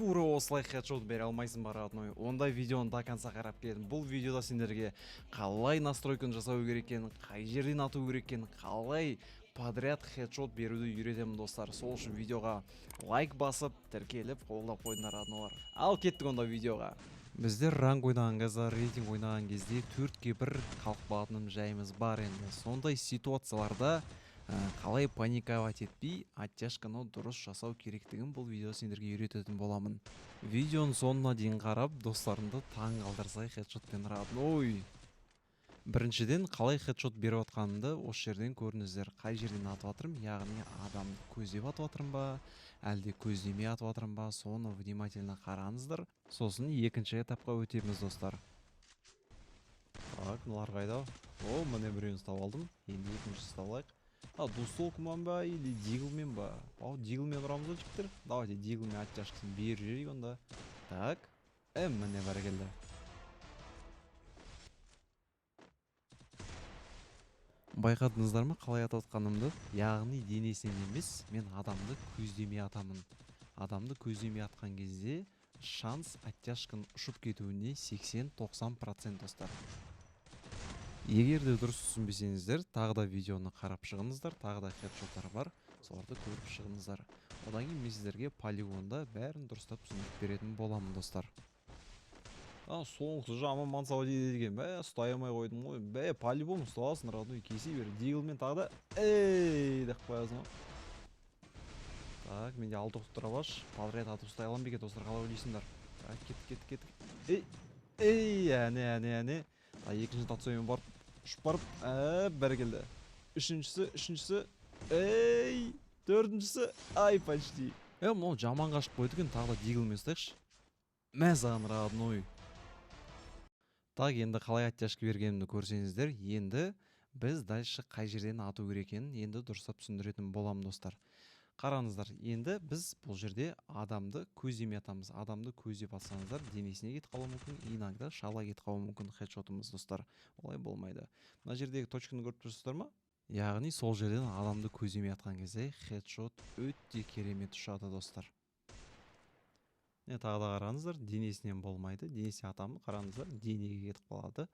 тура осылай хедшот бере алмайсың ба, родной? Ондай видеоны до конца қарап келдім. Бұл видеода сендерге қалай настройканы жасау керек екенін, қай жерден ату керек екенін, қалай подряд хедшот беруді үйретемін, достар. Сол үшін видеоға лайк басып, тіркеліп, қолдап қойдыңдар, роднойлар. Ал кеттік онда видеоға. Біздер ранг ойнаған кезде, рейтинг ойнаған кезде 4-1 қалып қалатын жайымыз бар енді. Сондай ситуацияларда қалай паниковать етпей, оттяжканы дұрыс жасау керектігін бұл видео сендерге үйрететін боламын. Видеоның соңына дейін қарап, достарымды таң қалдырсай хедшотпен родной. Біріншіден, қалай хедшот беріп атқанымды осы жерден көріңіздер. Қай жерден атып атырмын, яғни адамды көздеп атып атырмын ба, әлде көздемей атып атырмын ба, соны внимательно қараңыздар. Сосын екінші этапқа өтеміз, достар. Так, мыналар қайда? О, міне біреуін ұстап алдым. Енді екіншісін ұстап алайық. Дустолкмен ба или диглмен ба? Диглмен ұрамыз, жігіттер. Давайте диглмен оттяжкасын беріп жіберейік онда. Так, міне бәрекелді. Байқадыңыздар ма қалай атып атқанымды? Яғни денесінен емес, мен адамды көздемей атамын. Адамды көздемей атқан кезде шанс оттяжканың ұшып кетуіне 80-90% достар. Егер де дұрыс түсінбесеңіздер, тағы да видеоны қарап шығыңыздар, тағы да хедшоттар бар, соларды көріп шығыңыздар. Одан кейін мен сіздерге полигонда бәрін дұрыстап түсіндіріп беретін боламын, достар. Соңғысы жаман мансау дейді деген. Ұстай алмай қойдым ғой. По-любому ұсталасың, родной, кесе бер. Диглмен тағы да деп қоясың ғой. Так, менде 6 тоқтыра баш. Подряд атып ұстай аламын беке, достар, қалай ойлайсыңдар? Так, кеттік. Әне. Екінші татсоймен барып, ұшып барып, бәрі келді. Үшіншісі, төртіншісі, почти. Мұны жаман қашып қойды екен, тағы да диглмен ұстайықшы. Мәзаған, родной. Так, енді қалай оттяжка бергенімді көрсеңіздер, енді біз дальше қай жерден ату керек екенін енді дұрыстап түсіндіретін боламын, достар. Қараңыздар, енді біз бұл жерде адамды көздемей атамыз. Адамды көздеп атсаңыздар, денесіне кетіп қалуы мүмкін, иногда шала кетіп қалуы мүмкін хедшотымыз, достар. Олай болмайды. Мына жердегі точканы көріп тұрсыздар ма? Яғни сол жерден адамды көздемей атқан кезде хедшот өте керемет ұшады, достар. Тағы да қараңыздар, денесінен болмайды. Денесіне атамын, қараңыздар, денеге кетіп қалады.